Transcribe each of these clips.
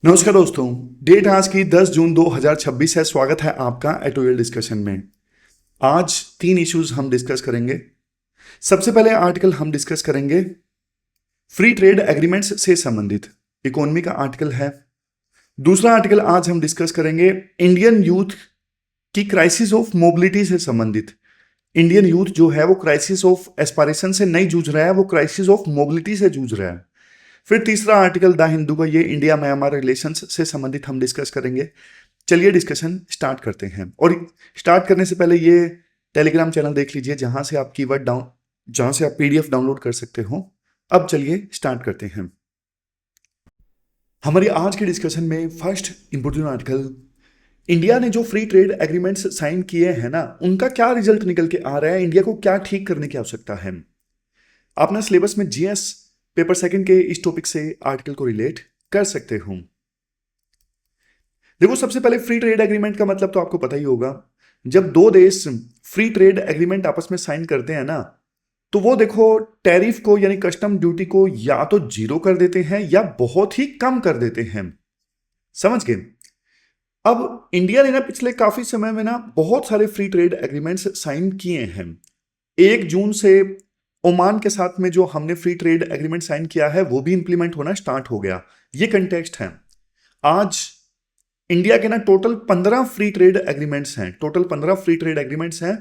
नमस्कार दोस्तों। डेट आज की 10 जून 2026 है। स्वागत है आपका एटोरियल डिस्कशन में। आज 3 इश्यूज हम डिस्कस करेंगे। सबसे पहले आर्टिकल हम डिस्कस करेंगे फ्री ट्रेड एग्रीमेंट्स से संबंधित इकोनॉमी का आर्टिकल है। दूसरा आर्टिकल आज हम डिस्कस करेंगे इंडियन यूथ की क्राइसिस ऑफ मोबिलिटी से संबंधित। इंडियन यूथ जो है वो क्राइसिस ऑफ एस्पायरेशन से नहीं जूझ रहा है, वो क्राइसिस ऑफ मोबिलिटी से जूझ रहा है। फिर तीसरा आर्टिकल द हिंदू का, ये इंडिया म्यांमार रिलेशंस से संबंधित हम डिस्कस करेंगे। चलिए डिस्कशन स्टार्ट करते हैं। और स्टार्ट करने से पहले ये टेलीग्राम चैनल देख लीजिए जहां से आप जहां से आप पीडीएफ डाउनलोड कर सकते हो। अब चलिए स्टार्ट करते हैं हमारी आज के डिस्कशन में। फर्स्ट इंपोर्टेंट आर्टिकल, इंडिया ने जो फ्री ट्रेड एग्रीमेंट्स साइन किए हैं ना, उनका क्या रिजल्ट निकल के आ रहा है, इंडिया को क्या ठीक करने की आवश्यकता है। अपना सिलेबस में जीएस पेपर सेकंड के इस टॉपिक से आर्टिकल को रिलेट कर सकते हो। देखो, सबसे पहले फ्री ट्रेड एग्रीमेंट का मतलब तो आपको पता ही होगा। जब दो देश फ्री ट्रेड एग्रीमेंट आपस में साइन करते हैं ना, तो वो देखो टैरिफ को यानी कस्टम ड्यूटी को या तो जीरो कर देते हैं या बहुत ही कम कर देते हैं। समझ गए। अब इंडिया ने ना पिछले काफी समय में ना बहुत सारे फ्री ट्रेड एग्रीमेंट्स साइन किए हैं। 1 जून से ओमान के साथ में जो हमने फ्री ट्रेड एग्रीमेंट साइन किया है वो भी इंप्लीमेंट होना स्टार्ट हो गया। ये कंटेक्स्ट है। आज इंडिया के ना टोटल 15 फ्री ट्रेड एग्रीमेंट्स हैं। टोटल 15 फ्री ट्रेड एग्रीमेंट्स हैं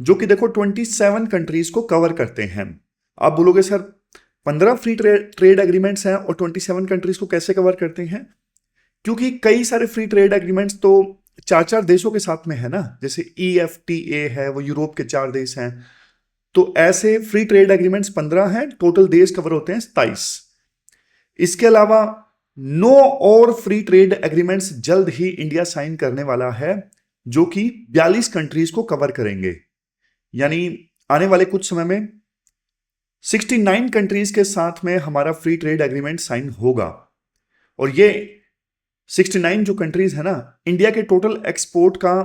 जो कि देखो 27 कंट्रीज को कवर करते हैं। आप बोलोगे सर 15 फ्री ट्रेड एग्रीमेंट्स हैं और 27 कंट्रीज को कैसे कवर करते हैं? क्योंकि कई सारे फ्री ट्रेड एग्रीमेंट्स तो 4 देशों के साथ में है ना। जैसे EFTA है, वो यूरोप के 4 देश हैं। तो ऐसे फ्री ट्रेड एग्रीमेंट्स 15 हैं। टोटल देश कवर होते हैं 27। इसके अलावा 9 और फ्री ट्रेड एग्रीमेंट्स जल्द ही इंडिया साइन करने वाला है जो कि 42 कंट्रीज को कवर करेंगे। यानी आने वाले कुछ समय में 69 कंट्रीज के साथ में हमारा फ्री ट्रेड एग्रीमेंट साइन होगा। और ये 69 जो कंट्रीज है ना, इंडिया के टोटल एक्सपोर्ट का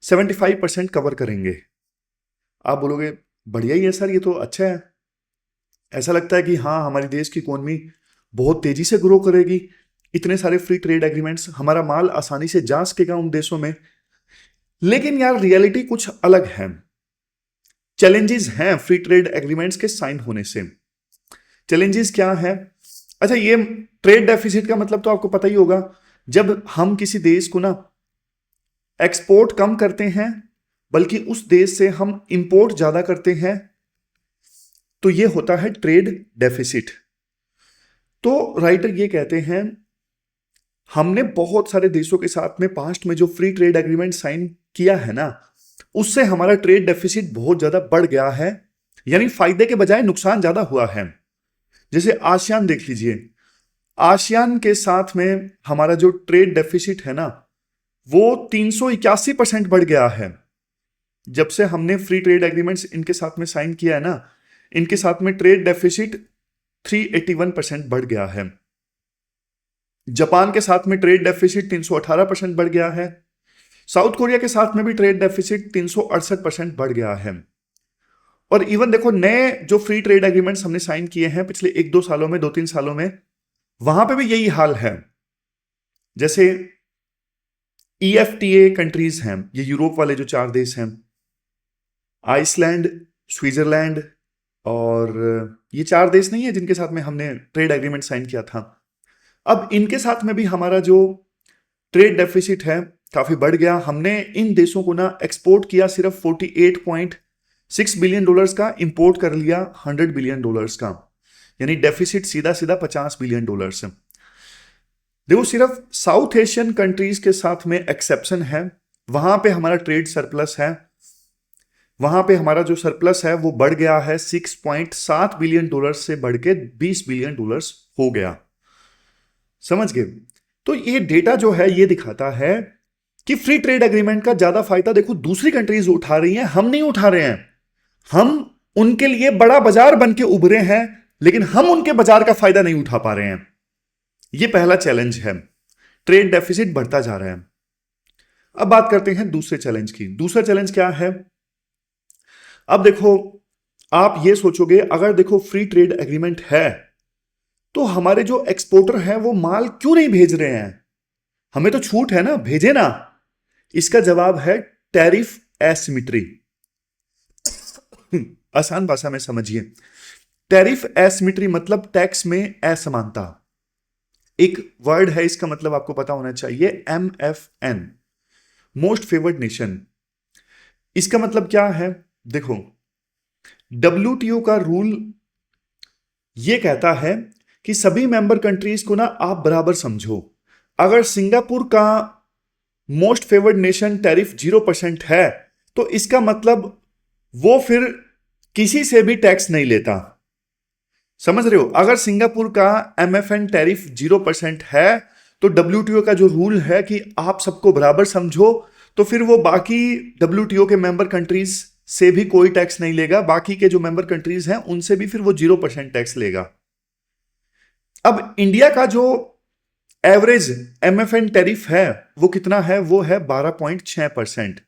75% कवर करेंगे। आप बोलोगे बढ़िया ही है सर, ये तो अच्छा है। ऐसा लगता है कि हाँ, हमारे देश की इकोनॉमी बहुत तेजी से ग्रो करेगी। इतने सारे फ्री ट्रेड एग्रीमेंट्स, हमारा माल आसानी से जा सकेगा उन देशों में। लेकिन यार रियलिटी कुछ अलग है। चैलेंजेस हैं फ्री ट्रेड एग्रीमेंट्स के साइन होने से। चैलेंजेस क्या है? अच्छा, ये ट्रेड डेफिसिट का मतलब तो आपको पता ही होगा। जब हम किसी देश को ना एक्सपोर्ट कम करते हैं बल्कि उस देश से हम इंपोर्ट ज्यादा करते हैं, तो ये होता है ट्रेड डेफिसिट। तो राइटर ये कहते हैं हमने बहुत सारे देशों के साथ में पास्ट में जो फ्री ट्रेड एग्रीमेंट साइन किया है ना, उससे हमारा ट्रेड डेफिसिट बहुत ज्यादा बढ़ गया है। यानी फायदे के बजाय नुकसान ज्यादा हुआ है। जैसे आसियान देख लीजिए। आसियान के साथ में हमारा जो ट्रेड डेफिसिट है ना, वो 381% बढ़ गया है। जब से हमने फ्री ट्रेड एग्रीमेंट्स इनके साथ में साइन किया है ना, इनके साथ में ट्रेड डेफिसिट 381% बढ़ गया है। जापान के साथ में ट्रेड डेफिसिट 318% बढ़ गया है। साउथ कोरिया के साथ में भी ट्रेड डेफिसिट 368% बढ़ गया है। और इवन देखो, नए जो फ्री ट्रेड एग्रीमेंट्स हमने साइन किए हैं पिछले 1-2 सालों में, 2-3 सालों में, वहां पे भी यही हाल है। जैसे EFTA कंट्रीज हैं, ये यूरोप वाले जो 4 देश हैं, आइसलैंड, स्विट्जरलैंड, और ये 4 देश नहीं है जिनके साथ में हमने ट्रेड एग्रीमेंट साइन किया था। अब इनके साथ में भी हमारा जो ट्रेड डेफिसिट है काफी बढ़ गया। हमने इन देशों को ना एक्सपोर्ट किया सिर्फ $48.6 बिलियन का, इंपोर्ट कर लिया $100 बिलियन का। यानी डेफिसिट सीधा सीधा $50 बिलियन है। देखो, सिर्फ साउथ एशियन कंट्रीज के साथ में एक्सेप्शन है, वहां पे हमारा ट्रेड सरप्लस है। वहां पे हमारा जो सरप्लस है वो बढ़ गया है $6.7 बिलियन से बढ़ के $20 बिलियन हो गया। समझ गए। तो ये डेटा जो है ये दिखाता है कि फ्री ट्रेड एग्रीमेंट का ज्यादा फायदा देखो दूसरी कंट्रीज उठा रही हैं, हम नहीं उठा रहे हैं। हम उनके लिए बड़ा बाजार बन के उभरे हैं, लेकिन हम उनके बाजार का फायदा नहीं उठा पा रहे हैं। ये पहला चैलेंज है। ट्रेड डेफिसिट बढ़ता जा रहा है। अब बात करते हैं दूसरे चैलेंज की। दूसरा चैलेंज क्या है? अब देखो, आप ये सोचोगे अगर देखो फ्री ट्रेड एग्रीमेंट है तो हमारे जो एक्सपोर्टर हैं वो माल क्यों नहीं भेज रहे हैं? हमें तो छूट है ना, भेजे ना। इसका जवाब है टैरिफ एसिमेट्री। आसान भाषा में समझिए, टैरिफ एसिमेट्री मतलब टैक्स में असमानता। एक वर्ड है, इसका मतलब आपको पता होना चाहिए, MFN, मोस्ट फेवर्ड नेशन। इसका मतलब क्या है? देखो, WTO का रूल ये कहता है कि सभी मेंबर कंट्रीज को ना आप बराबर समझो। अगर सिंगापुर का मोस्ट फेवर्ड नेशन टैरिफ 0% है, तो इसका मतलब वो फिर किसी से भी टैक्स नहीं लेता। समझ रहे हो? अगर सिंगापुर का MFN टैरिफ 0% है, तो WTO का जो रूल है कि आप सबको बराबर समझो, तो फिर वो बाकी WTO के मेंबर कंट्रीज से भी कोई टैक्स नहीं लेगा। बाकी के जो मेंबर कंट्रीज हैं उनसे भी फिर वो 0% टैक्स लेगा। अब इंडिया का जो एवरेज MFN टैरिफ है वो कितना है? वो है 12.6%।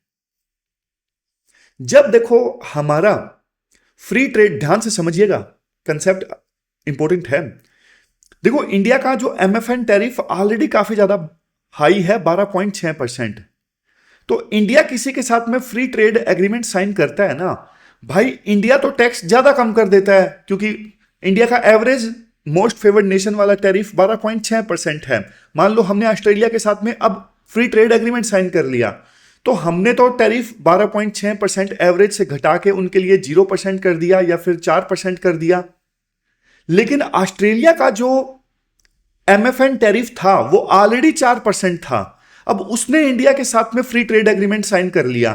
जब देखो हमारा फ्री ट्रेड, ध्यान से समझिएगा, कंसेप्ट इंपॉर्टेंट है। देखो, इंडिया का जो MFN टैरिफ ऑलरेडी काफी ज्यादा हाई है, 12.6%। तो इंडिया किसी के साथ में फ्री ट्रेड एग्रीमेंट साइन करता है ना भाई, इंडिया तो टैक्स ज्यादा कम कर देता है, क्योंकि इंडिया का एवरेज मोस्ट फेवर्ड नेशन वाला टैरिफ 12.6% है। मान लो हमने ऑस्ट्रेलिया के साथ में अब फ्री ट्रेड एग्रीमेंट साइन कर लिया, तो हमने तो टैरिफ 12.6% एवरेज से घटा के उनके लिए 0% कर दिया या फिर 4% कर दिया। लेकिन ऑस्ट्रेलिया का जो MFN टैरिफ था वो ऑलरेडी 4% था। अब उसने इंडिया के साथ में फ्री ट्रेड एग्रीमेंट साइन कर लिया,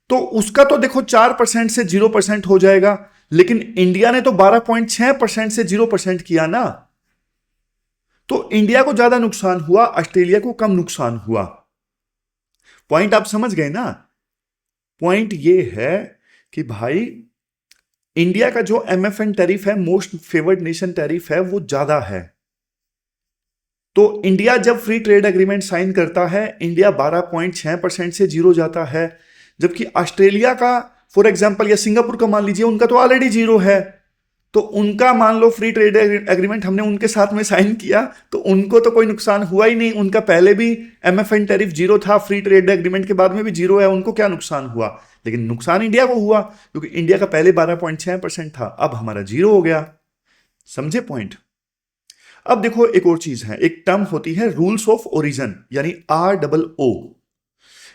तो उसका तो देखो 4% से 0% हो जाएगा, लेकिन इंडिया ने तो 12.6% से 0% किया ना। तो इंडिया को ज्यादा नुकसान हुआ, ऑस्ट्रेलिया को कम नुकसान हुआ। पॉइंट आप समझ गए ना? पॉइंट ये है कि भाई इंडिया का जो MFN टैरिफ है, मोस्ट फेवर्ड नेशन टैरिफ है, वो ज्यादा है। तो इंडिया जब फ्री ट्रेड एग्रीमेंट साइन करता है, इंडिया 12.6% से 0 जाता है, जबकि ऑस्ट्रेलिया का फॉर एग्जांपल या सिंगापुर का मान लीजिए, उनका तो ऑलरेडी 0 है। तो उनका मान लो फ्री ट्रेड एग्रीमेंट हमने उनके साथ में साइन किया, तो उनको तो कोई नुकसान हुआ ही नहीं। उनका पहले भी MFN टैरिफ 0 था, फ्री ट्रेड एग्रीमेंट के बाद में भी 0 है, उनको क्या नुकसान हुआ? लेकिन नुकसान इंडिया को हुआ, क्योंकि इंडिया का पहले 12.6% था, अब हमारा 0 हो गया। समझे पॉइंट? अब देखो, एक और चीज है, एक टर्म होती है रूल्स ऑफ ओरिजिन, यानी ROO।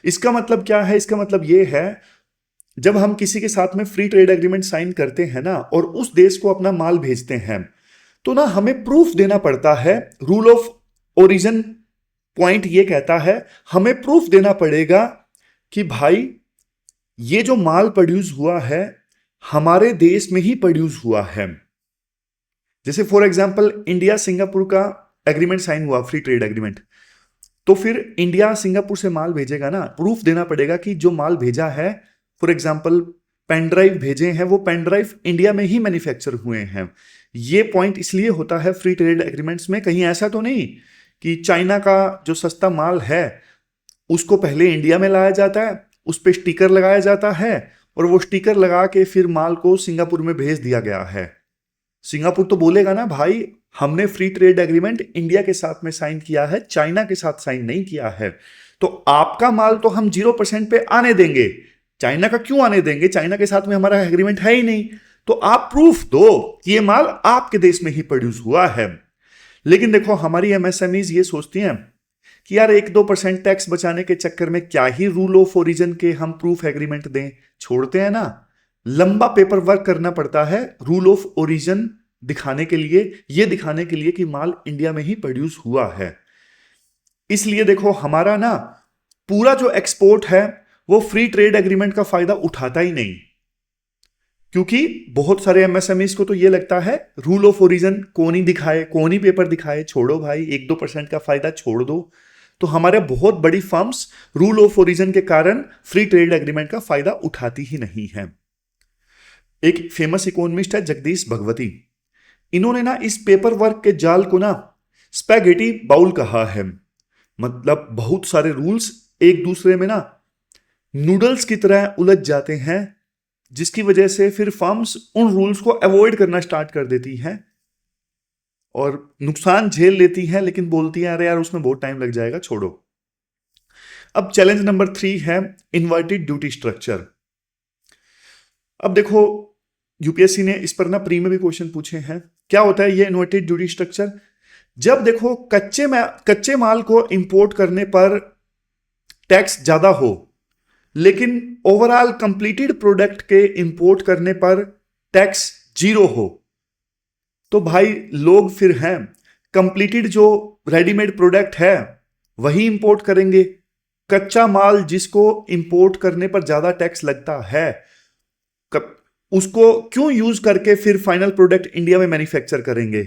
इसका मतलब क्या है? इसका मतलब यह है, जब हम किसी के साथ में फ्री ट्रेड एग्रीमेंट साइन करते हैं ना, और उस देश को अपना माल भेजते हैं, तो ना हमें प्रूफ देना पड़ता है। रूल ऑफ ओरिजिन पॉइंट ये कहता है, हमें प्रूफ देना पड़ेगा कि भाई ये जो माल प्रोड्यूस हुआ है हमारे देश में ही प्रोड्यूस हुआ है। जैसे फॉर एग्जांपल इंडिया सिंगापुर का एग्रीमेंट साइन हुआ, फ्री ट्रेड एग्रीमेंट, तो फिर इंडिया सिंगापुर से माल भेजेगा ना, प्रूफ देना पड़ेगा कि जो माल भेजा है, फॉर एग्जांपल पेन ड्राइव भेजे हैं, वो पेन ड्राइव इंडिया में ही मैन्युफैक्चर हुए हैं। ये पॉइंट इसलिए होता है फ्री ट्रेड एग्रीमेंट्स में, कहीं ऐसा तो नहीं कि चाइना का जो सस्ता माल है उसको पहले इंडिया में लाया जाता है, उस पर स्टिकर लगाया जाता है, और वो स्टिकर लगा के फिर माल को सिंगापुर में भेज दिया गया है। सिंगापुर तो बोलेगा ना भाई, हमने फ्री ट्रेड एग्रीमेंट इंडिया के साथ में साइन किया है, चाइना के साथ साइन नहीं किया है। तो आपका माल तो हम 0% पे आने देंगे, चाइना का क्यों आने देंगे? चाइना के साथ में हमारा एग्रीमेंट है ही नहीं। तो आप प्रूफ दो कि ये माल आपके देश में ही प्रोड्यूस हुआ है। लेकिन देखो, हमारी MSMEs ये सोचती हैं कि यार 1-2% टैक्स बचाने के चक्कर में क्या ही रूल ऑफ ओरिजिन के हम प्रूफ एग्रीमेंट दें, छोड़ते हैं ना। लंबा पेपर वर्क करना पड़ता है रूल ऑफ ओरिजिन दिखाने के लिए, ये दिखाने के लिए कि माल इंडिया में ही प्रोड्यूस हुआ है। इसलिए देखो, हमारा ना पूरा जो एक्सपोर्ट है वो फ्री ट्रेड एग्रीमेंट का फायदा उठाता ही नहीं, क्योंकि बहुत सारे MSMEs को तो ये लगता है रूल ऑफ ओरिजिन कौन ही दिखाए, कौन ही पेपर दिखाए, छोड़ो भाई, 1-2% का फायदा छोड़ दो। तो हमारे बहुत बड़ी फर्म्स रूल ऑफ ओरिजिन के कारण फ्री ट्रेड एग्रीमेंट का फायदा उठाती ही नहीं है। एक फेमस इकोनॉमिस्ट है जगदीश भगवती, इन्होंने ना इस पेपर वर्क के जाल को ना स्पैगेटी बाउल कहा है। मतलब बहुत सारे रूल्स एक दूसरे में ना नूडल्स की तरह उलझ जाते हैं, जिसकी वजह से फिर फर्म्स उन रूल्स को अवॉइड करना स्टार्ट कर देती हैं और नुकसान झेल लेती हैं, लेकिन बोलती हैं अरे यार उसमें बहुत टाइम लग जाएगा, छोड़ो। अब चैलेंज नंबर 3 है इन्वर्टेड ड्यूटी स्ट्रक्चर। अब देखो यूपीएससी ने इस पर ना प्री में भी क्वेश्चन पूछे हैं। क्या होता है ये इन्वर्टेड ड्यूटी स्ट्रक्चर? जब देखो कच्चे माल को इंपोर्ट करने पर टैक्स ज्यादा हो, लेकिन ओवरऑल कंप्लीटेड प्रोडक्ट के इंपोर्ट करने पर टैक्स 0 हो, तो भाई लोग फिर हैं कंप्लीटेड जो रेडीमेड प्रोडक्ट है वही इंपोर्ट करेंगे। कच्चा माल जिसको इंपोर्ट करने पर ज्यादा टैक्स लगता है उसको क्यों यूज करके फिर फाइनल प्रोडक्ट इंडिया में मैन्युफैक्चर करेंगे?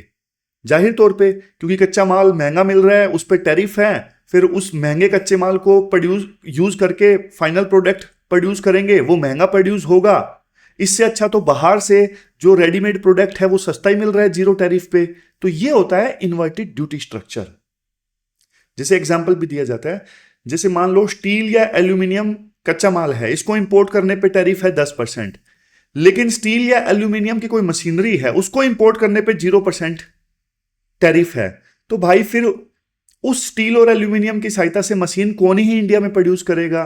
जाहिर तौर पे क्योंकि कच्चा माल महंगा मिल रहा है, उस पर टैरिफ है, फिर उस महंगे कच्चे माल को यूज करके फाइनल प्रोडक्ट प्रोड्यूस करेंगे, वो महंगा प्रोड्यूस होगा। इससे अच्छा तो बाहर से जो रेडीमेड प्रोडक्ट है वो सस्ता ही मिल रहा है 0 टैरिफ पे। तो ये होता है इन्वर्टेड ड्यूटी स्ट्रक्चर। जैसे एग्जाम्पल भी दिया जाता है, जैसे मान लो स्टील या एल्यूमिनियम कच्चा माल है, इसको इंपोर्ट करने पे टैरिफ है 10%, लेकिन स्टील या एल्यूमिनियम की कोई मशीनरी है उसको इंपोर्ट करने पे 0% टैरिफ है। तो भाई फिर उस स्टील और एल्यूमिनियम की सहायता से मशीन कौन ही इंडिया में प्रोड्यूस करेगा?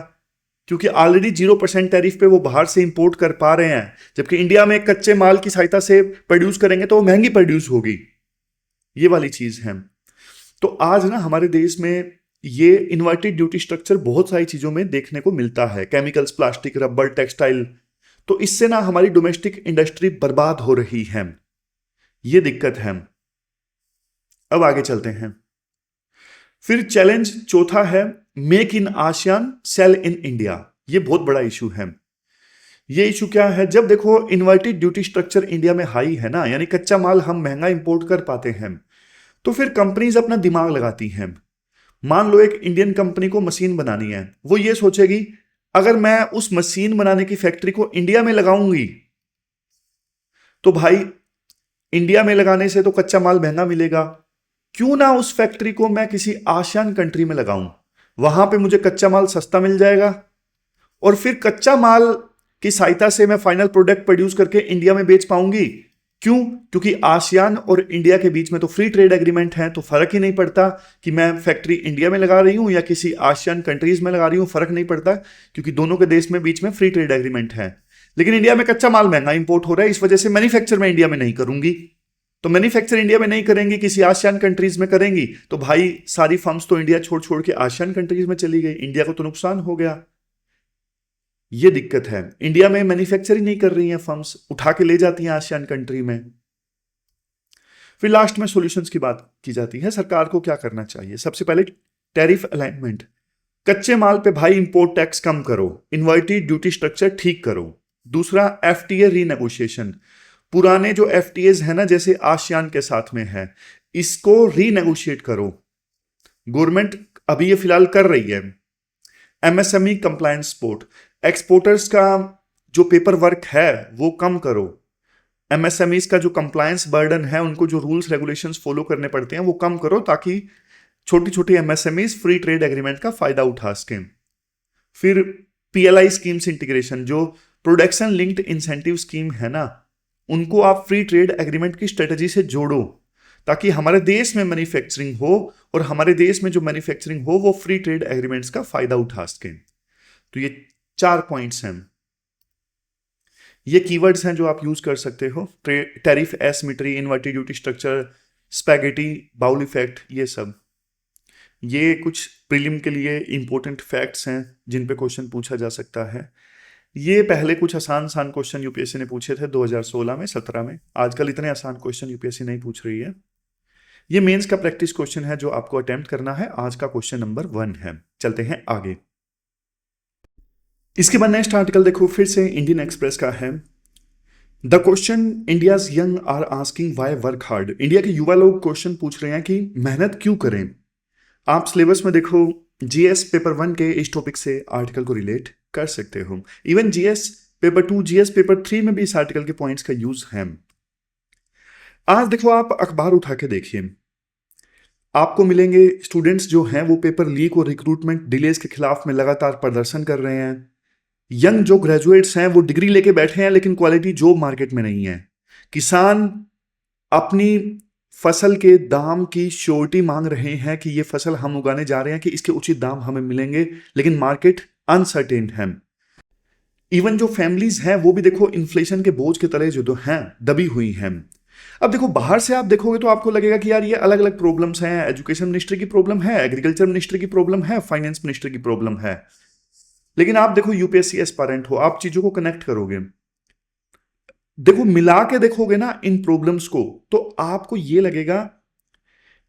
क्योंकि ऑलरेडी 0% टैरिफ पे वो बाहर से इंपोर्ट कर पा रहे हैं, जबकि इंडिया में कच्चे माल की सहायता से प्रोड्यूस करेंगे तो वो महंगी प्रोड्यूस होगी। ये वाली चीज है। तो आज ना हमारे देश में ये इन्वर्टेड ड्यूटी स्ट्रक्चर बहुत सारी चीजों में देखने को मिलता है, केमिकल्स, प्लास्टिक, रबर, टेक्सटाइल। तो इससे ना हमारी डोमेस्टिक इंडस्ट्री बर्बाद हो रही है, ये दिक्कत है। अब आगे चलते हैं। फिर चैलेंज चौथा है make in ASEAN sell in India. ये बहुत बड़ा इशू है। ये इशू क्या है? जब देखो इन्वर्टेड ड्यूटी स्ट्रक्चर इंडिया में हाई है ना, यानी कच्चा माल हम महंगा इंपोर्ट कर पाते हैं, तो फिर कंपनीज अपना दिमाग लगाती हैं। मान लो एक इंडियन कंपनी को मशीन बनानी है, वो ये सोचेगी अगर मैं उस मशीन बनाने की फैक्ट्री को इंडिया में लगाऊंगी तो भाई इंडिया में लगाने से तो कच्चा माल महंगा मिलेगा, क्यों ना उस फैक्ट्री को मैं किसी आसियान कंट्री में लगाऊं, वहां पे मुझे कच्चा माल सस्ता मिल जाएगा और फिर कच्चा माल की सहायता से मैं फाइनल प्रोडक्ट प्रोड्यूस करके इंडिया में बेच पाऊंगी। क्यों? क्योंकि आसियान और इंडिया के बीच में तो फ्री ट्रेड एग्रीमेंट है, तो फर्क ही नहीं पड़ता कि मैं फैक्ट्री इंडिया में लगा रही हूं या किसी आसियान कंट्रीज में लगा रही हूं, फर्क नहीं पड़ता क्योंकि दोनों के देश में बीच में फ्री ट्रेड एग्रीमेंट है। लेकिन इंडिया में कच्चा माल महंगा इंपोर्ट हो रहा है, इस वजह से मैन्युफैक्चर मैं इंडिया में नहीं करूंगी। तो मैन्युफैक्चर इंडिया में नहीं करेंगी, किसी आसियान कंट्रीज में करेंगी, तो भाई सारी फर्म्स तो इंडिया छोड़ छोड़ के आसियान कंट्रीज में चली गई, इंडिया को तो नुकसान हो गया। ये दिक्कत है, इंडिया में मैन्युफैक्चर ही नहीं कर रही हैं फर्म्स, उठा के ले जाती हैं आसियान कंट्री में। फिर लास्ट में सॉल्यूशंस की बात की जाती है, सरकार को क्या करना चाहिए। सबसे पहले टैरिफ अलाइनमेंट, कच्चे माल पे भाई इंपोर्ट टैक्स कम करो, इन्वर्टेड ड्यूटी स्ट्रक्चर ठीक करो। दूसरा एफटीए रीनेगोशिएशन, पुराने जो एफटीएज है ना जैसे आसियान के साथ में है, इसको रीनेगोशिएट करो। गवर्नमेंट अभी ये फिलहाल कर रही है। एमएसएमई कंप्लायंस सपोर्ट, एक्सपोर्टर्स का जो पेपर वर्क है वो कम करो। एमएसएमईज का जो कंप्लायंस बर्डन है, उनको जो रूल्स रेगुलेशंस फॉलो करने पड़ते हैं वो कम करो, ताकि छोटी छोटी एमएसएमईज फ्री ट्रेड एग्रीमेंट का फायदा उठा सकें। फिर पीएलआई स्कीम्स इंटीग्रेशन, जो प्रोडक्शन लिंक्ड इंसेंटिव स्कीम है ना, उनको आप फ्री ट्रेड एग्रीमेंट की स्ट्रेटजी से जोड़ो, ताकि हमारे देश में मैन्युफैक्चरिंग हो और हमारे देश में जो मैन्युफैक्चरिंग हो वो फ्री ट्रेड एग्रीमेंट्स का फायदा उठा सके। तो ये 4 पॉइंट्स हैं, ये कीवर्ड्स हैं जो आप यूज कर सकते हो। Tariff asymmetry, inverted duty structure, spaghetti, bowl effect, ये सब ये कुछ प्रीलिम के लिए इंपॉर्टेंट फैक्ट्स हैं जिन पे क्वेश्चन पूछा जा सकता है। ये पहले कुछ आसान क्वेश्चन यूपीएससी ने पूछे थे 2016 में, 17 में। आजकल इतने आसान क्वेश्चन यूपीएससी नहीं पूछ रही है। ये मेंस का प्रैक्टिस क्वेश्चन है जो आपको अटेम्प्ट करना है। आज का क्वेश्चन नंबर 1 है। चलते हैं आगे। इसके बाद नेक्स्ट आर्टिकल देखो, फिर से इंडियन एक्सप्रेस का है। The question India's young are asking why work hard. India के युवा लोग क्वेश्चन पूछ रहे हैं कि मेहनत क्यों करें। आप सिलेबस में देखो जीएस पेपर 1 के इस टॉपिक से आर्टिकल को रिलेट कर सकते हो। Even GS paper 2, GS paper 3 में भी इस आर्टिकल के पॉइंट्स का यूज है। आज देखो आप अखबार उठा के देखिए, आपको मिलेंगे स्टूडेंट्स जो हैं वो पेपर लीक और रिक्रूटमेंट डिलेज के खिलाफ में लगातार प्रदर्शन कर रहे हैं। यंग जो ग्रेजुएट्स हैं वो डिग्री लेके बैठे हैं लेकिन क्वालिटी जॉब मार्केट में नहीं है। किसान अपनी फसल के दाम की श्योरिटी मांग रहे हैं कि ये फसल हम उगाने जा रहे हैं कि इसके उचित दाम हमें मिलेंगे, लेकिन मार्केट अनसर्टेन है। इवन जो फैमिलीज हैं वो भी देखो इन्फ्लेशन के बोझ के तले जो हैं दबी हुई हैं। अब देखो बाहर से आप देखोगे तो आपको लगेगा कि यार ये अलग अलग प्रॉब्लम्स हैं, एजुकेशन मिनिस्ट्री की प्रॉब्लम है, एग्रीकल्चर मिनिस्ट्री की प्रॉब्लम है, फाइनेंस मिनिस्ट्री की प्रॉब्लम है। लेकिन आप देखो यूपीएससी एस्पायरेंट हो, आप चीजों को कनेक्ट करोगे, देखो मिला के देखोगे ना इन प्रॉब्लम्स को, तो आपको ये लगेगा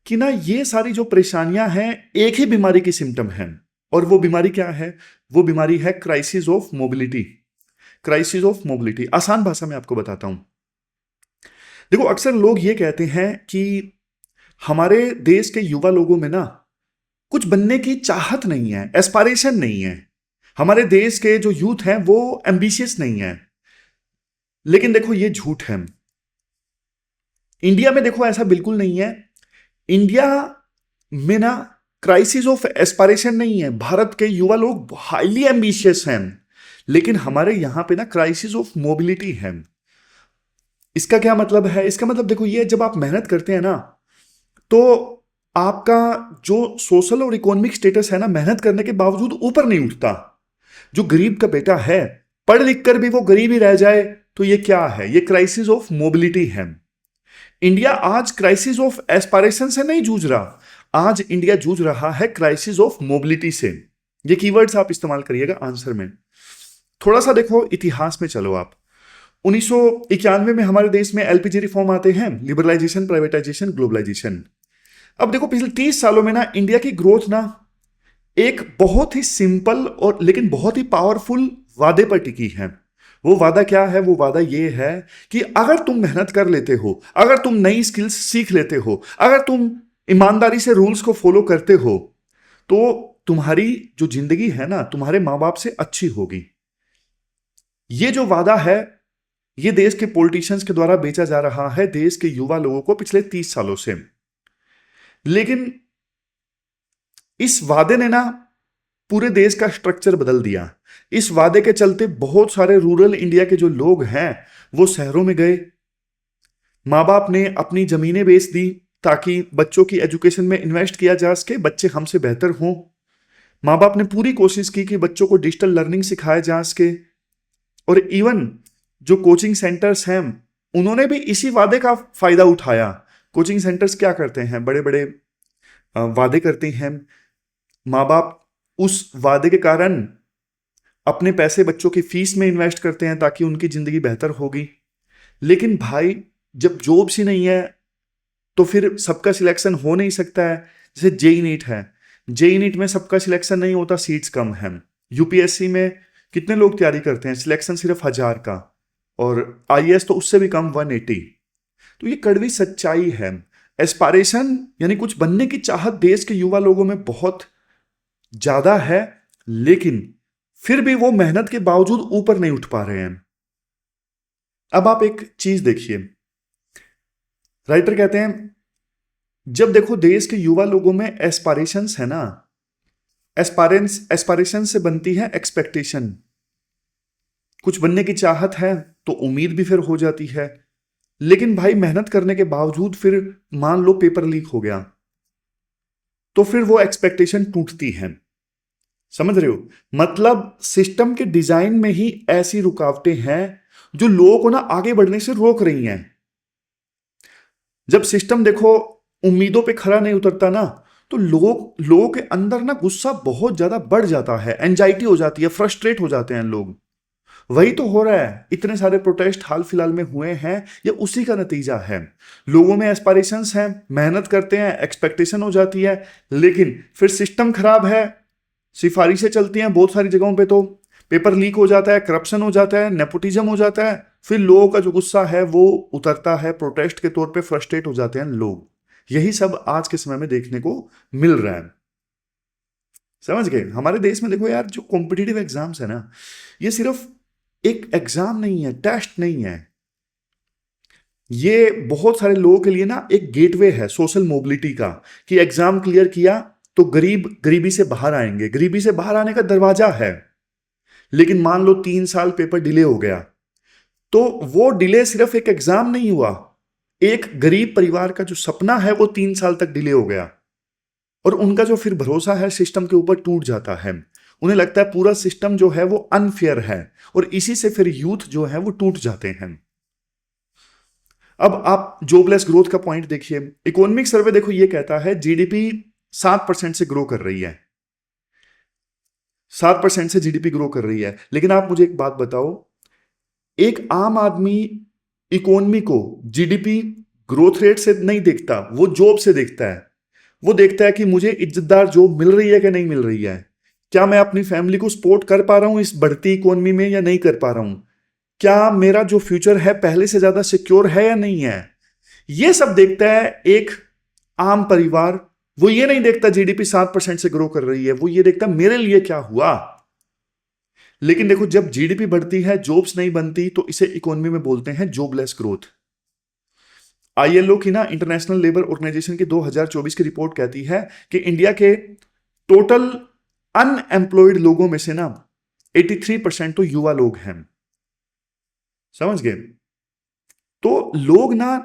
कि ना ये सारी जो परेशानियां हैं एक ही बीमारी की सिम्टम है। और वो बीमारी क्या है? वो बीमारी है crisis of mobility. Crisis of mobility आसान भाषा में आपको बताता हूं। देखो अक्सर लोग ये कहते हैं कि हमारे देश के युवा लोगों में ना कुछ बनने की चाहत नहीं है, एस्पायरेशन नहीं है। हमारे देश के जो यूथ हैं वो एम्बिशियस नहीं है। लेकिन देखो ये झूठ है। इंडिया में देखो ऐसा बिल्कुल नहीं है। इंडिया में ना क्राइसिस ऑफ एस्पायरेशन नहीं है। भारत के युवा लोग हाईली एम्बिशियस हैं, लेकिन हमारे यहां पे ना क्राइसिस ऑफ मोबिलिटी है। इसका क्या मतलब है? इसका मतलब देखो ये, जब आप मेहनत करते हैं ना तो आपका जो सोशल और इकोनॉमिक स्टेटस है ना, मेहनत करने के बावजूद ऊपर नहीं उठता। जो गरीब का बेटा है, पढ़ लिख कर भी वो गरीब ही रह जाए, तो ये क्या है? ये क्राइसिस ऑफ मोबिलिटी है। इंडिया आज क्राइसिस ऑफ एस्पायरेशन से नहीं जूझ रहा, आज इंडिया जूझ रहा है क्राइसिस ऑफ मोबिलिटी से। ये कीवर्ड्स आप इस्तेमाल करिएगा आंसर में। थोड़ा सा देखो इतिहास में चलो आप। 1991 में हमारे देश में एलपीजी रिफॉर्म आते हैं, लिबरलाइजेशन, प्राइवेटाइजेशन, ग्लोबलाइजेशन। अब देखो पिछले 30 सालों में ना इंडिया की ग्रोथ ना एक बहुत ही सिंपल और लेकिन बहुत ही पावरफुल वादे पर टिकी है। वो वादा क्या है? वो वादा ये है कि अगर तुम मेहनत कर लेते हो, अगर तुम नई स्किल्स सीख लेते हो, अगर तुम ईमानदारी से रूल्स को फॉलो करते हो, तो तुम्हारी जो जिंदगी है ना तुम्हारे माँ बाप से अच्छी होगी। ये जो वादा है ये देश के पॉलिटिशियंस के द्वारा बेचा जा रहा है देश के युवा लोगों को पिछले 30 सालों से। लेकिन इस वादे ने ना पूरे देश का स्ट्रक्चर बदल दिया। इस वादे के चलते बहुत सारे रूरल इंडिया के जो लोग हैं वो शहरों में गए। माँ बाप ने अपनी जमीनें बेच दी ताकि बच्चों की एजुकेशन में इन्वेस्ट किया जा सके, बच्चे हमसे बेहतर हों। माँ बाप ने पूरी कोशिश की कि बच्चों को डिजिटल लर्निंग सिखाया जा सके। और इवन जो कोचिंग सेंटर्स हैं उन्होंने भी इसी वादे का फायदा उठाया। कोचिंग सेंटर्स क्या करते हैं? बड़े बड़े वादे करते हैं। माँ बाप उस वादे के कारण अपने पैसे बच्चों की फीस में इन्वेस्ट करते हैं ताकि उनकी जिंदगी बेहतर होगी। लेकिन भाई जब जॉब्स ही नहीं है तो फिर सबका सिलेक्शन हो नहीं सकता है। जैसे जेई नीट है, जेई नीट में सबका सिलेक्शन नहीं होता, सीट्स कम है। यूपीएससी में कितने लोग तैयारी करते हैं? सिलेक्शन सिर्फ 1000 का, और आईएएस तो उससे भी कम 180। तो ये कड़वी सच्चाई है। एस्पायरेशन यानी कुछ बनने की चाहत देश के युवा लोगों में बहुत ज्यादा है, लेकिन फिर भी वो मेहनत के बावजूद ऊपर नहीं उठ पा रहे हैं। अब आप एक चीज देखिए, राइटर कहते हैं जब देखो देश के युवा लोगों में एस्पायरेशंस है ना, एस्पायरेशन से बनती है एक्सपेक्टेशन। कुछ बनने की चाहत है तो उम्मीद भी फिर हो जाती है। लेकिन भाई मेहनत करने के बावजूद फिर मान लो पेपर लीक हो गया तो फिर वो एक्सपेक्टेशन टूटती है। समझ रहे हो? मतलब सिस्टम के डिजाइन में ही ऐसी रुकावटें हैं जो लोगों को ना आगे बढ़ने से रोक रही हैं। जब सिस्टम देखो उम्मीदों पे खरा नहीं उतरता ना, तो लोगों के अंदर ना गुस्सा बहुत ज्यादा बढ़ जाता है, एंजाइटी हो जाती है, फ्रस्ट्रेट हो जाते हैं लोग। वही तो हो रहा है। इतने सारे प्रोटेस्ट हाल फिलहाल में हुए हैं, ये उसी का नतीजा है। लोगों में एस्पायरेशंस हैं, मेहनत करते हैं, एक्सपेक्टेशन हो जाती है, लेकिन फिर सिस्टम खराब है, सिफारिशें चलती हैं बहुत सारी जगहों पे, तो पेपर लीक हो जाता है, करप्शन हो जाता है, नेपोटिज्म हो जाता है। फिर लोगों का जो गुस्सा है वो उतरता है, प्रोटेस्ट के तौर पे फ्रस्ट्रेट हो जाते हैं लोग। यही सब आज के समय में देखने को मिल रहा है। समझ गए? हमारे देश में देखो यार, जो कॉम्पिटिटिव एग्जाम्स है ना, ये सिर्फ एक एग्जाम नहीं है, टेस्ट नहीं है। ये बहुत सारे लोगों के लिए ना एक गेटवे है सोशल मोबिलिटी का, कि एग्जाम क्लियर किया तो गरीबी से बाहर आएंगे, गरीबी से बाहर आने का दरवाजा है। लेकिन मान लो 3 साल पेपर डिले हो गया, तो वो डिले सिर्फ एक एग्जाम नहीं हुआ, एक गरीब परिवार का जो सपना है वो 3 साल तक डिले हो गया, और उनका जो फिर भरोसा है सिस्टम के ऊपर टूट जाता है। उन्हें लगता है पूरा सिस्टम जो है वो अनफेयर है, और इसी से फिर यूथ जो है वो टूट जाते हैं। अब आप जॉबलेस ग्रोथ का पॉइंट देखिए। इकोनॉमिक सर्वे देखो ये कहता है जीडीपी 7% से ग्रो कर रही है, 7% से जीडीपी ग्रो कर रही है। लेकिन आप मुझे एक बात बताओ, एक आम आदमी इकोनॉमी को जीडीपी ग्रोथ रेट से नहीं देखता, वो जॉब से देखता है। वो देखता है कि मुझे इज्जतदार जॉब मिल रही है कि नहीं मिल रही है, क्या मैं अपनी फैमिली को सपोर्ट कर पा रहा हूं इस बढ़ती इकोनॉमी में या नहीं कर पा रहा हूं, क्या मेरा जो फ्यूचर है पहले से ज्यादा सिक्योर है या नहीं है। ये सब देखता है एक आम परिवार। वो ये नहीं देखता जीडीपी 7% से ग्रो कर रही है, वो ये देखता मेरे लिए क्या हुआ। लेकिन देखो, जब जीडीपी बढ़ती है, जॉब्स नहीं बनती, तो इसे इकोनॉमी में बोलते हैं जॉबलेस ग्रोथ। आईएलओ की ना, इंटरनेशनल लेबर ऑर्गेनाइजेशन की 2024 की रिपोर्ट कहती है कि इंडिया के टोटल अनएम्प्लॉयड लोगों में से ना 83% तो युवा लोग हैं। समझ गए? तो लोग ना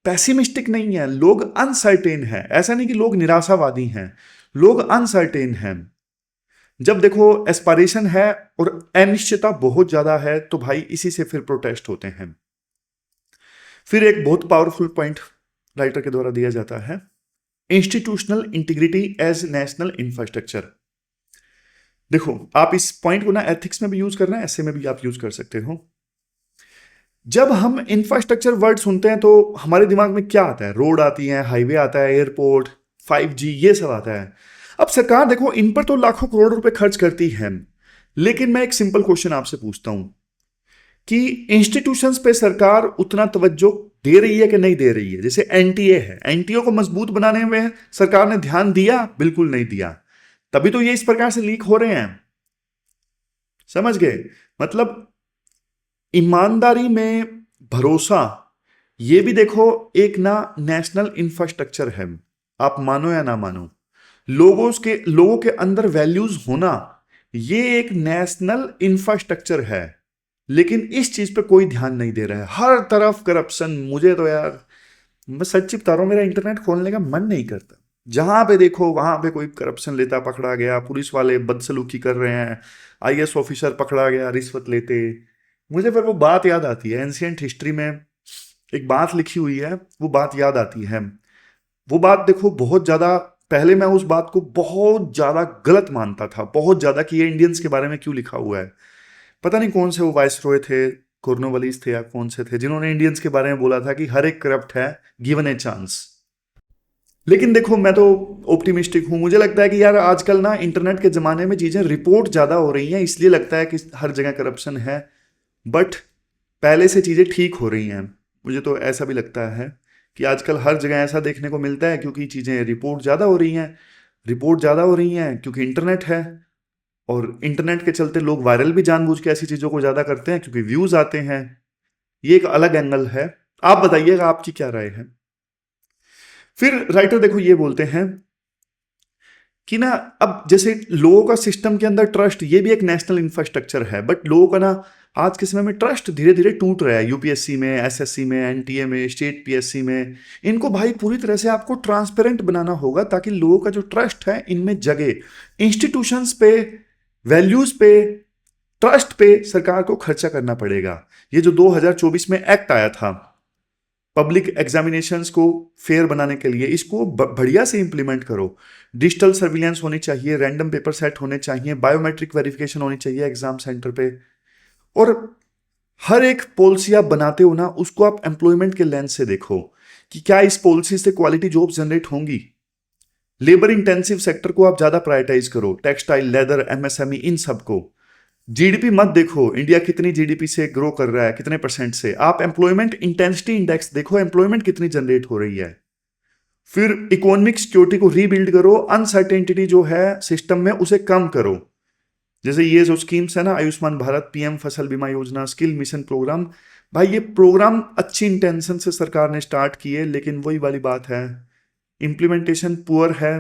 पैसिमिस्टिक नहीं है, लोग अनसर्टेन है। ऐसा नहीं कि लोग निराशावादी हैं, लोग अनसर्टेन हैं। जब देखो एस्पायरेशन है और अनिश्चितता बहुत ज्यादा है, तो भाई इसी से फिर प्रोटेस्ट होते हैं। फिर एक बहुत पावरफुल पॉइंट राइटर के द्वारा दिया जाता है, institutional integrity as national infrastructure. देखो, आप इस पॉइंट को ना एथिक्स में भी यूज करना है, ऐसे में भी आप यूज कर सकते हो। जब हम इंफ्रास्ट्रक्चर वर्ड सुनते हैं तो हमारे दिमाग में क्या आता है? रोड आती है, हाईवे आता है, एयरपोर्ट, 5G, ये सब आता है। अब सरकार देखो इन पर तो लाखों करोड़ रुपए खर्च करती है, लेकिन मैं एक सिंपल क्वेश्चन आपसे पूछता हूं कि इंस्टीट्यूशंस पे सरकार उतना तवज्जो दे रही है कि नहीं दे रही है? जैसे एनटीए है, एनटीए को मजबूत बनाने में सरकार ने ध्यान दिया? बिल्कुल नहीं दिया। तभी तो ये इस प्रकार से लीक हो रहे हैं। समझ गए? मतलब ईमानदारी में भरोसा, ये भी देखो एक ना नेशनल इंफ्रास्ट्रक्चर है। आप मानो या ना मानो, लोगों के अंदर वैल्यूज होना, ये एक नेशनल इंफ्रास्ट्रक्चर है। लेकिन इस चीज पे कोई ध्यान नहीं दे रहा है, हर तरफ करप्शन। मुझे तो यार, मैं सच्ची बता रहा हूं, मेरा इंटरनेट खोलने का मन नहीं करता। जहां पे देखो वहां पे कोई करप्शन लेता पकड़ा गया, पुलिस वाले बदसलूकी कर रहे हैं, आईएएस ऑफिसर पकड़ा गया रिश्वत लेते। मुझे फिर वो बात याद आती है, एंशियंट हिस्ट्री में एक बात लिखी हुई है, वो बात याद आती है। वो बात देखो, बहुत ज्यादा पहले मैं उस बात को बहुत ज्यादा गलत मानता था, बहुत ज्यादा, कि ये इंडियंस के बारे में क्यों लिखा हुआ है। पता नहीं कौन से वो वाइसरॉय थे, कॉर्नवालिस थे या कौन से थे, जिन्होंने इंडियंस के बारे में बोला था कि हर एक करप्ट है, गिवन ए चांस। लेकिन देखो, मैं तो ऑप्टिमिस्टिक हूं। मुझे लगता है कि यार आजकल ना इंटरनेट के जमाने में चीजें रिपोर्ट ज्यादा हो रही हैं, इसलिए लगता है कि हर जगह करप्शन है। बट पहले से चीजें ठीक हो रही हैं। मुझे तो ऐसा भी लगता है कि आजकल हर जगह ऐसा देखने को मिलता है, क्योंकि चीजें रिपोर्ट ज्यादा हो रही हैं। रिपोर्ट ज्यादा हो रही हैं क्योंकि इंटरनेट है, और इंटरनेट के चलते लोग वायरल भी जानबूझ के ऐसी चीजों को ज्यादा करते हैं क्योंकि व्यूज आते हैं। ये एक अलग एंगल है। आप बताइएगा आपकी क्या राय है। फिर राइटर देखो ये बोलते हैं कि ना, अब जैसे लोगों का सिस्टम के अंदर ट्रस्ट, ये भी एक नेशनल इंफ्रास्ट्रक्चर है, बट लोगों का ना आज के समय में ट्रस्ट धीरे धीरे टूट रहा है। यूपीएससी में, एसएससी में, एनटीए में, स्टेट पीएससी में, इनको भाई पूरी तरह से आपको ट्रांसपेरेंट बनाना होगा ताकि लोगों का जो ट्रस्ट है इनमें जगे। इंस्टीट्यूशंस पे, वैल्यूज पे, ट्रस्ट पे सरकार को खर्चा करना पड़ेगा। ये जो 2024 में एक्ट आया था पब्लिक एग्जामिनेशंस को फेयर बनाने के लिए, इसको बढ़िया से इंप्लीमेंट करो। डिजिटल सर्विलेंस होनी चाहिए, रैंडम पेपर सेट होने चाहिए, बायोमेट्रिक वेरिफिकेशन होनी चाहिए एग्जाम सेंटर पे। और हर एक पॉलिसी आप बनाते हो ना, उसको आप एम्प्लॉयमेंट के लेंस से देखो कि क्या इस पॉलिसी से क्वालिटी जॉब जनरेट होंगी। लेबर इंटेंसिव सेक्टर को आप ज्यादा प्रायोरिटाइज करो, टेक्सटाइल, लेदर, एमएसएमई, इन सबको। जीडीपी मत देखो, इंडिया कितनी जीडीपी से ग्रो कर रहा है, कितने परसेंट से। आप एम्प्लॉयमेंट इंटेंसिटी इंडेक्स देखो, एम्प्लॉयमेंट कितनी जनरेट हो रही है। फिर इकोनॉमिक सिक्योरिटी को रीबिल्ड करो, अनसर्टेनिटी जो है सिस्टम में उसे कम करो। जैसे ये जो स्कीम्स है ना, आयुष्मान भारत, पीएम फसल बीमा योजना, स्किल मिशन प्रोग्राम, भाई ये प्रोग्राम अच्छी इंटेंशन से सरकार ने स्टार्ट किए, लेकिन वही वाली बात है, इंप्लीमेंटेशन पुअर है।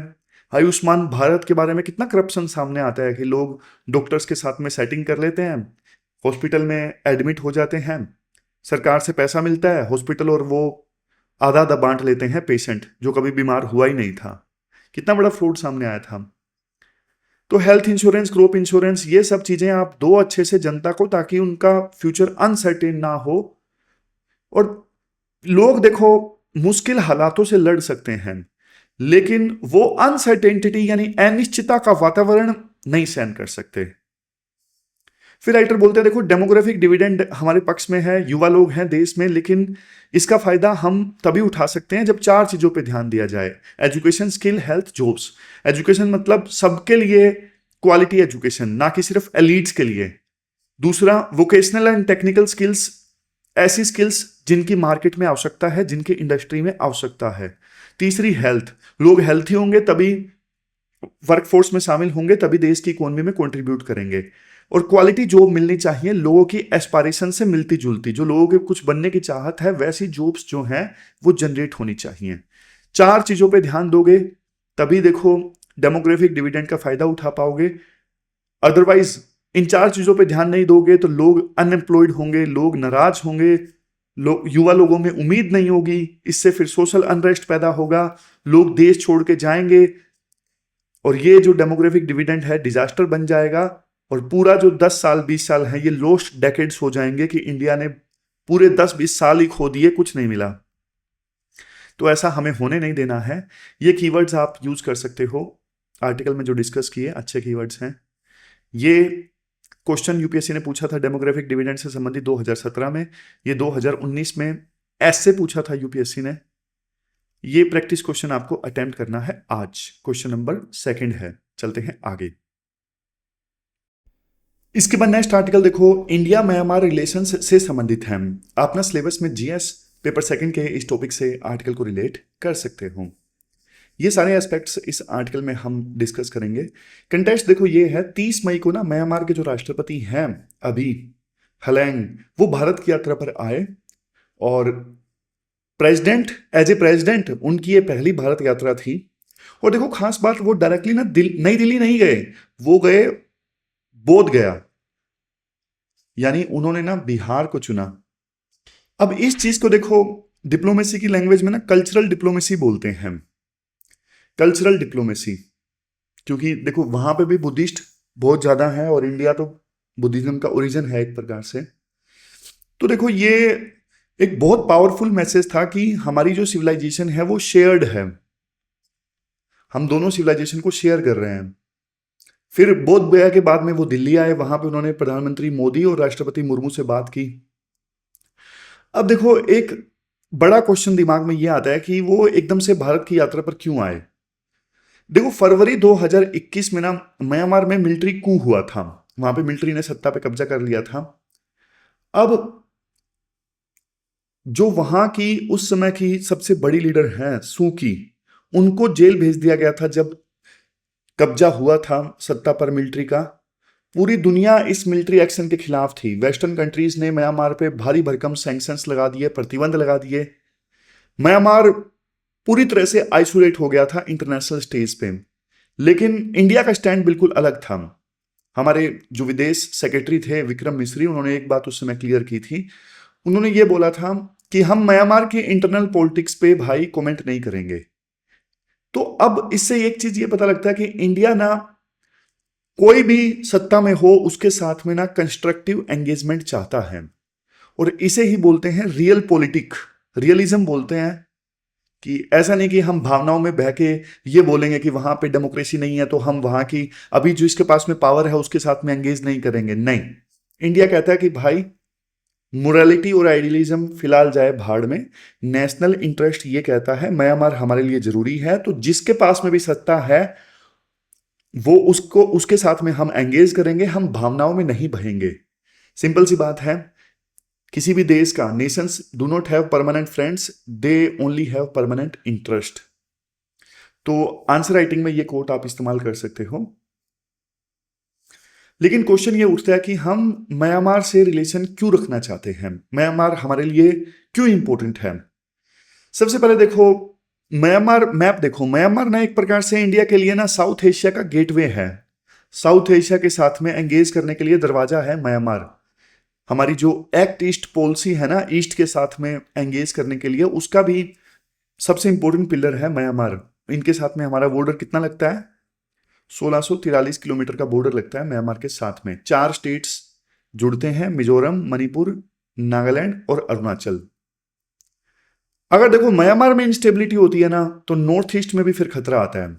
आयुष्मान भारत के बारे में कितना करप्शन सामने आता है कि लोग डॉक्टर्स के साथ में सेटिंग कर लेते हैं, हॉस्पिटल में एडमिट हो जाते हैं, सरकार से पैसा मिलता है, हॉस्पिटल और वो आधा आधा बांट लेते हैं पेशेंट जो कभी बीमार हुआ ही नहीं था। कितना बड़ा फ्रॉड सामने आया था। तो हेल्थ इंश्योरेंस, क्रॉप इंश्योरेंस, ये सब चीजें आप दो अच्छे से जनता को, ताकि उनका फ्यूचर अनसर्टेन ना हो। और लोग देखो मुश्किल हालातों से लड़ सकते हैं, लेकिन वो अनसर्टेनिटी यानी अनिश्चितता का वातावरण नहीं सहन कर सकते। फिर राइटर बोलते हैं देखो डेमोग्राफिक डिविडेंड हमारे पक्ष में है, युवा लोग हैं देश में, लेकिन इसका फायदा हम तभी उठा सकते हैं जब चार चीजों पे ध्यान दिया जाए: education, skill, health, jobs. Education मतलब सबके लिए क्वालिटी एजुकेशन, ना कि सिर्फ एलिट्स के लिए। दूसरा, वोकेशनल एंड टेक्निकल स्किल्स, ऐसी स्किल्स जिनकी मार्केट में आवश्यकता है, जिनकी इंडस्ट्री में आवश्यकता है। तीसरी, हेल्थ, लोग हेल्थी होंगे तभी वर्कफोर्स में शामिल होंगे, तभी देश की इकोनॉमी में कंट्रीब्यूट करेंगे। और क्वालिटी जॉब मिलनी चाहिए लोगों की एस्पायरेशन से मिलती जुलती, जो लोगों के कुछ बनने की चाहत है वैसी जॉब्स जो हैं वो जनरेट होनी चाहिए। चार चीजों पे ध्यान दोगे तभी देखो डेमोग्राफिक डिविडेंड का फायदा उठा पाओगे। अदरवाइज इन चार चीजों पे ध्यान नहीं दोगे तो लोग अनएम्प्लॉयड होंगे, लोग नाराज होंगे, युवा लोगों में उम्मीद नहीं होगी, इससे फिर सोशल अनरेस्ट पैदा होगा, लोग देश छोड़ के जाएंगे, और ये जो डेमोग्राफिक डिविडेंड है डिजास्टर बन जाएगा। और पूरा जो 10 साल 20 साल है ये लोस्ट डेकेड्स हो जाएंगे कि इंडिया ने पूरे 10-20 साल ही खो दिए, कुछ नहीं मिला। तो ऐसा हमें होने नहीं देना है। ये कीवर्ड्स आप यूज कर सकते हो, आर्टिकल में जो डिस्कस किए अच्छे कीवर्ड्स हैं। ये क्वेश्चन यूपीएससी ने पूछा था डेमोग्राफिक डिविडेंड से संबंधित 2017 में, ये 2019 में ऐसे पूछा था यूपीएससी ने। ये प्रैक्टिस क्वेश्चन आपको अटेम्प्ट करना है आज। क्वेश्चन नंबर 2 है। चलते हैं आगे। इसके बाद नेक्स्ट आर्टिकल देखो, इंडिया म्यांमार रिलेशंस से संबंधित है। आप ना सिलेबस में जीएस पेपर 2 के इस टॉपिक से आर्टिकल को रिलेट कर सकते हो। ये सारे एस्पेक्ट्स इस आर्टिकल में हम डिस्कस करेंगे। कंटेक्स्ट देखो ये है, 30 मई को ना म्यांमार के जो राष्ट्रपति हैं अभी हलैंग, वो भारत की यात्रा पर आए, और प्रेसिडेंट, एज ए प्रेसिडेंट उनकी ये पहली भारत यात्रा थी। और देखो खास बात, वो डायरेक्टली ना नई दिल्ली नहीं गए, वो गए बोध गया, यानी उन्होंने ना बिहार को चुना। अब इस चीज को देखो डिप्लोमेसी की लैंग्वेज में ना कल्चरल डिप्लोमेसी बोलते हैं। कल्चरल डिप्लोमेसी, क्योंकि देखो वहां पे भी बुद्धिस्ट बहुत ज्यादा है और इंडिया तो बुद्धिज्म का ओरिजिन है एक प्रकार से। तो देखो ये एक बहुत पावरफुल मैसेज था कि हमारी जो सिविलाइजेशन है वो शेयर्ड है, हम दोनों सिविलाइजेशन को शेयर कर रहे हैं। फिर बोध गया के बाद में वो दिल्ली आए, वहां पे उन्होंने प्रधानमंत्री मोदी और राष्ट्रपति मुर्मू से बात की। अब देखो एक बड़ा क्वेश्चन दिमाग में ये आता है कि वो एकदम से भारत की यात्रा पर क्यों आए। देखो फरवरी 2021 में ना म्यांमार में मिलिट्री कू हुआ था, वहां पे मिलिट्री ने सत्ता पे कब्जा कर लिया था। अब जो वहां की उस समय की सबसे बड़ी लीडर हैं सू की, उनको जेल भेज दिया गया था जब कब्जा हुआ था सत्ता पर मिलिट्री का। पूरी दुनिया इस मिलिट्री एक्शन के खिलाफ थी। वेस्टर्न कंट्रीज ने म्यांमार पे भारी भरकम सैंक्शंस लगा दिए, प्रतिबंध लगा दिए। म्यांमार पूरी तरह से आइसोलेट हो गया था इंटरनेशनल स्टेज पे। लेकिन इंडिया का स्टैंड बिल्कुल अलग था। हमारे जो विदेश सेक्रेटरी थे विक्रम मिस्री, उन्होंने एक बात उस समय क्लियर की थी। उन्होंने ये बोला था कि हम म्यांमार के इंटरनल पॉलिटिक्स पे भाई कमेंट नहीं करेंगे। तो अब इससे एक चीज ये पता लगता है कि इंडिया ना कोई भी सत्ता में हो उसके साथ में ना कंस्ट्रक्टिव एंगेजमेंट चाहता है, और इसे ही बोलते हैं रियल पॉलिटिक, रियलिज्म बोलते हैं। कि ऐसा नहीं कि हम भावनाओं में बह के ये बोलेंगे कि वहां पे डेमोक्रेसी नहीं है तो हम वहां की अभी जो इसके पास में पावर है उसके साथ में एंगेज नहीं करेंगे। नहीं, इंडिया कहता है कि भाई मोरालिटी और आइडियलिज्म फिलहाल जाए भाड़ में, नेशनल इंटरेस्ट ये कहता है म्यांमार हमारे लिए जरूरी है, तो जिसके पास में भी सत्ता है वो उसके साथ में हम एंगेज करेंगे, हम भावनाओं में नहीं बहेंगे। सिंपल सी बात है, किसी भी देश का, Nations do not have permanent friends, they only have permanent interest. तो आंसर राइटिंग में ये कोट आप इस्तेमाल कर सकते हो। लेकिन क्वेश्चन ये उठता है कि हम म्यांमार से रिलेशन क्यों रखना चाहते हैं, म्यांमार हमारे लिए क्यों इंपॉर्टेंट है। सबसे पहले देखो म्यांमार मैप देखो, म्यांमार ना एक प्रकार से इंडिया के लिए ना साउथ एशिया का गेटवे है। साउथ एशिया के साथ में एंगेज करने के लिए दरवाजा है म्यांमार। हमारी जो एक्ट ईस्ट पॉलिसी है ना, ईस्ट के साथ में एंगेज करने के लिए, उसका भी सबसे इंपॉर्टेंट पिलर है म्यांमार। इनके साथ में हमारा बॉर्डर कितना लगता है? 1643 किलोमीटर का बॉर्डर लगता है म्यांमार के साथ में। 4 स्टेट्स जुड़ते हैं, मिजोरम, मणिपुर, नागालैंड और अरुणाचल। अगर देखो म्यांमार में इंस्टेबिलिटी होती है ना, तो नॉर्थ ईस्ट में भी फिर खतरा आता है।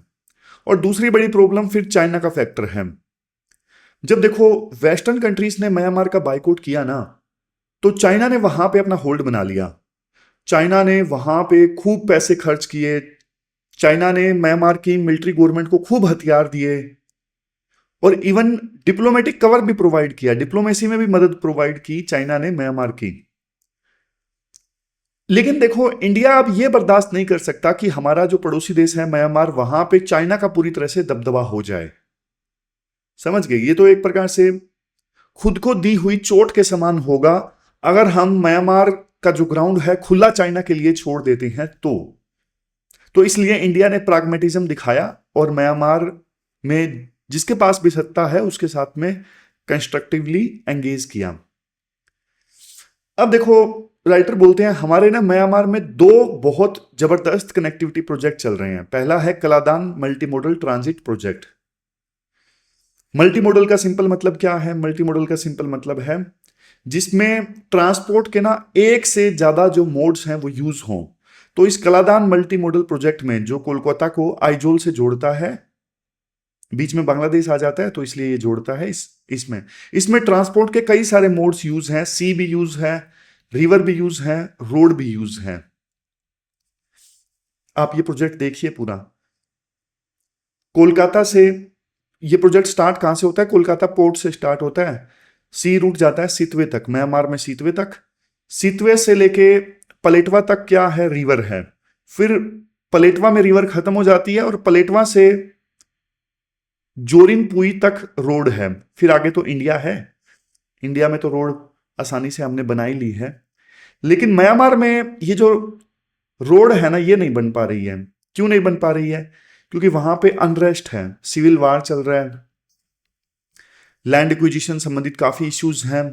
और दूसरी बड़ी प्रॉब्लम फिर चाइना का फैक्टर है। जब देखो वेस्टर्न कंट्रीज ने म्यांमार का बाइकआउट किया ना, तो चाइना ने वहां पे अपना होल्ड बना लिया। चाइना ने वहां पे खूब पैसे खर्च किए। चाइना ने म्यांमार की मिलिट्री गवर्नमेंट को खूब हथियार दिए और इवन डिप्लोमेटिक कवर भी प्रोवाइड किया। डिप्लोमेसी में भी मदद प्रोवाइड की चाइना ने म्यांमार की। लेकिन देखो इंडिया अब यह बर्दाश्त नहीं कर सकता कि हमारा जो पड़ोसी देश है म्यांमार, वहां पे चाइना का पूरी तरह से दबदबा हो जाए। समझ गए? ये तो एक प्रकार से खुद को दी हुई चोट के समान होगा अगर हम म्यांमार का जो ग्राउंड है खुला चाइना के लिए छोड़ देते हैं तो इसलिए इंडिया ने प्राग्मेटिज्म दिखाया और म्यांमार में जिसके पास भी सत्ता है उसके साथ में कंस्ट्रक्टिवली एंगेज किया। अब देखो राइटर बोलते हैं हमारे ना म्यांमार में 2 बहुत जबरदस्त कनेक्टिविटी प्रोजेक्ट चल रहे हैं। पहला है Kaladan multi modal transit project. Multi modal का सिंपल मतलब क्या है? मल्टी मॉडल का सिंपल मतलब है जिसमें ट्रांसपोर्ट के ना एक से ज्यादा जो मोड्स हैं वो यूज हों। तो इस कलादान मल्टी मॉडल प्रोजेक्ट में जो कोलकाता को आइजोल से जोड़ता है, बीच में बांग्लादेश आ जाता है तो इसलिए ये जोड़ता है। इसमें ट्रांसपोर्ट के कई सारे मोड्स यूज हैं। सी भी यूज है, रिवर भी यूज है, रोड भी यूज है। आप ये प्रोजेक्ट देखिए पूरा। कोलकाता से ये प्रोजेक्ट स्टार्ट कहां से होता है? कोलकाता पोर्ट से स्टार्ट होता है। सी रूट जाता है सितवे तक, म्यांमार में सितवे तक। सितवे से लेके पलेटवा तक क्या है? रिवर है। फिर पलेटवा में रिवर खत्म हो जाती है और पलेटवा से जोरिनपुई तक रोड है। फिर आगे तो इंडिया है। इंडिया में तो रोड आसानी से हमने बनाई ली है। लेकिन म्यांमार में ये जो रोड है ना, ये नहीं बन पा रही है। क्यों नहीं बन पा रही है? क्योंकि वहां पे अनरेस्ट है, सिविल वार चल रहा है, लैंड एक्विजिशन संबंधित काफी इश्यूज हैं,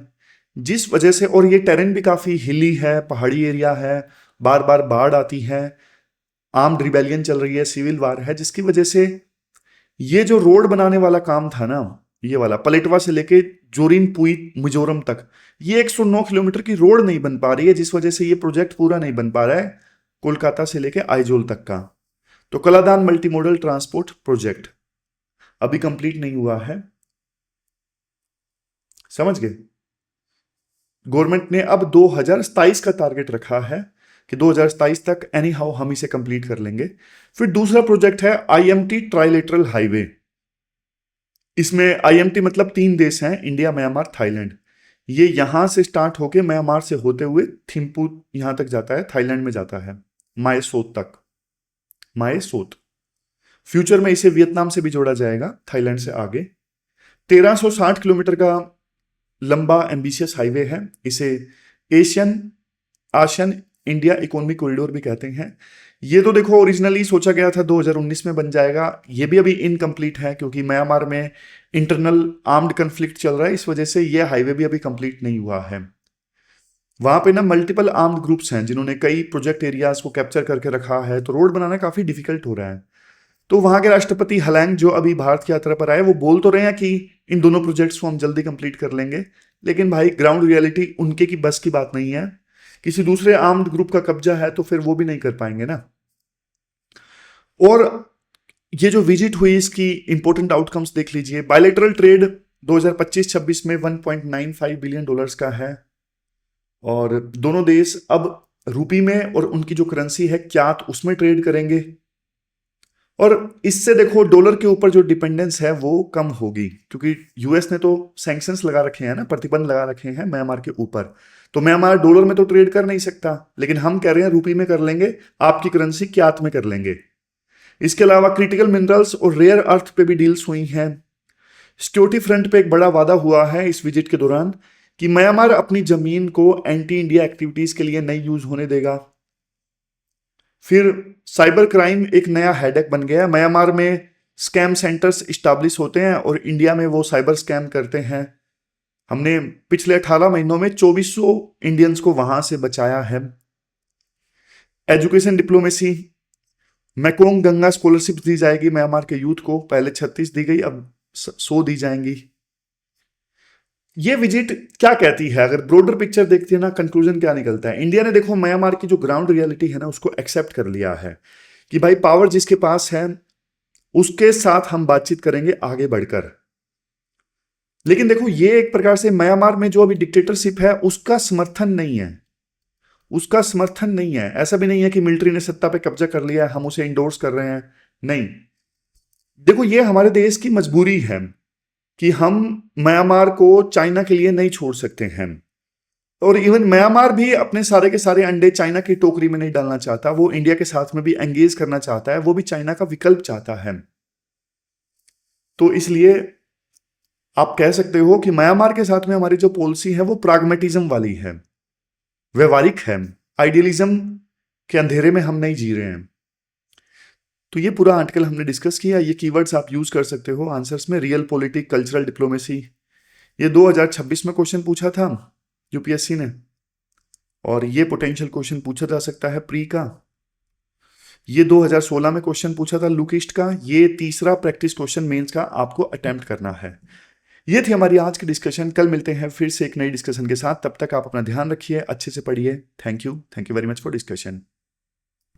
जिस वजह से, और ये टेरेन भी काफी हिली है, पहाड़ी एरिया है, बार बार बाढ़ आती है, आर्म्ड रिबेलियन चल रही है, सिविल वार है, जिसकी वजह से ये जो रोड बनाने वाला काम था ना, ये वाला पलेटवा से लेके जोरिनपुई मिजोरम तक, ये 109 किलोमीटर की रोड नहीं बन पा रही है, जिस वजह से ये प्रोजेक्ट पूरा नहीं बन पा रहा है कोलकाता से लेके आइजोल तक का। तो Kaladan multi modal transport project अभी कंप्लीट नहीं हुआ है। समझ गए? गवर्नमेंट ने अब 2027 का टारगेट रखा है कि 2027 तक एनी हाउ हम इसे कंप्लीट कर लेंगे। फिर दूसरा प्रोजेक्ट है आईएमटी ट्राइलेटरल हाईवे। इसमें आईएमटी मतलब 3 देश हैं, इंडिया, म्यांमार, थाईलैंड। ये यहां से स्टार्ट होके म्यांमार से होते हुए थिम्पू यहां तक जाता है, थाईलैंड में जाता है, माएसोत तक। माएसोत फ्यूचर में इसे वियतनाम से भी जोड़ा जाएगा, थाईलैंड से आगे। 1360 किलोमीटर का लंबा एम्बिशियस हाईवे है। इसे आसियान इंडिया इकोनॉमिक कॉरिडोर भी कहते हैं। ये तो देखो ओरिजिनली सोचा गया था 2019 में बन जाएगा। ये भी अभी इनकम्प्लीट है क्योंकि म्यांमार में इंटरनल आर्म्ड कन्फ्लिक्ट चल रहा है, इस वजह से ये हाईवे भी अभी कंप्लीट नहीं हुआ है। वहां पे ना मल्टीपल आर्म्ड ग्रुप्स हैं जिन्होंने कई प्रोजेक्ट एरियाज को कैप्चर करके रखा है, तो रोड बनाना काफी डिफिकल्ट हो रहा है। तो वहां के राष्ट्रपति हलैंग जो अभी भारत की यात्रा पर आए, वो बोल तो रहे हैं कि इन दोनों प्रोजेक्ट्स को हम जल्दी कंप्लीट कर लेंगे, लेकिन भाई ग्राउंड रियलिटी उनके की बस की बात नहीं है। किसी दूसरे आर्म्ड ग्रुप का कब्जा है तो फिर वो भी नहीं कर पाएंगे ना। और ये जो विजिट हुई इसकी इंपॉर्टेंट आउटकम्स देख लीजिए। बायलैटरल ट्रेड 2025-26 में $1.95 बिलियन का है और दोनों देश अब रूपी में और उनकी जो करेंसी है क्यात, उसमें ट्रेड करेंगे। और इससे देखो डॉलर के ऊपर जो डिपेंडेंस है वो कम होगी, क्योंकि यूएस ने तो सैंक्शंस लगा रखे हैं ना, प्रतिबंध लगा रखे हैं म्यांमार के ऊपर। तो म्यांमार डॉलर में तो ट्रेड कर नहीं सकता, लेकिन हम कह रहे हैं रूपी में कर लेंगे, आपकी करेंसी क्यात में कर लेंगे। इसके अलावा क्रिटिकल मिनरल्स और रेयर अर्थ पे भी डील्स हुई हैं। सिक्योरिटी फ्रंट पे एक बड़ा वादा हुआ है इस विजिट के दौरान कि म्यांमार अपनी जमीन को एंटी इंडिया एक्टिविटीज के लिए नहीं यूज होने देगा। फिर साइबर क्राइम एक नया हेडेक बन गया। म्यांमार में स्कैम सेंटर्स इस्टेब्लिश होते हैं और इंडिया में वो साइबर स्कैम करते हैं। हमने पिछले 18 महीनों में 2400 इंडियंस को वहां से बचाया है। Education diplomacy, Mekong Ganga scholarship दी जाएगी म्यांमार के यूथ को, पहले 36 दी गई, अब 100 दी जाएंगी। ये विजिट क्या कहती है, अगर ब्रॉडर पिक्चर देखते हैं ना, कंक्लूजन क्या निकलता है? इंडिया ने देखो म्यांमार की जो ग्राउंड रियलिटी है ना उसको एक्सेप्ट कर लिया है कि भाई पावर जिसके पास है उसके साथ हम बातचीत करेंगे आगे बढ़कर। लेकिन देखो ये एक प्रकार से म्यांमार में जो अभी डिक्टेटरशिप है उसका समर्थन नहीं है, उसका समर्थन नहीं है। ऐसा भी नहीं है कि मिलिट्री ने सत्ता पे कब्जा कर लिया है, हम उसे इंडोर्स कर रहे हैं, नहीं। देखो ये हमारे देश की मजबूरी है कि हम म्यांमार को चाइना के लिए नहीं छोड़ सकते हैं। और इवन म्यांमार भी अपने सारे के सारे अंडे चाइना की टोकरी में नहीं डालना चाहता, वो इंडिया के साथ में भी एंगेज करना चाहता है, वो भी चाइना का विकल्प चाहता है। तो इसलिए आप कह सकते हो कि म्यांमार के साथ में हमारी जो पॉलिसी है वो प्राग्मेटिज्म वाली है, व्यवहारिक है, आइडियलिज्म के अंधेरे में हम नहीं जी रहे हैं। तो ये पूरा आर्टिकल हमने डिस्कस किया। ये कीवर्ड्स आप यूज कर सकते हो आंसर्स में, रियल पॉलिटिक, कल्चरल डिप्लोमेसी। ये 2026 में क्वेश्चन पूछा था यूपीएससी ने, और ये पोटेंशियल क्वेश्चन पूछा जा सकता है प्री का। ये 2016 में क्वेश्चन पूछा था लुक ईस्ट का। ये तीसरा प्रैक्टिस क्वेश्चन मेंस का आपको अटेम्प्ट करना है। ये थी हमारी आज की डिस्कशन। कल मिलते हैं फिर से एक नई डिस्कशन के साथ। तब तक आप अपना ध्यान रखिए, अच्छे से पढ़िए। Thank you very much for discussion.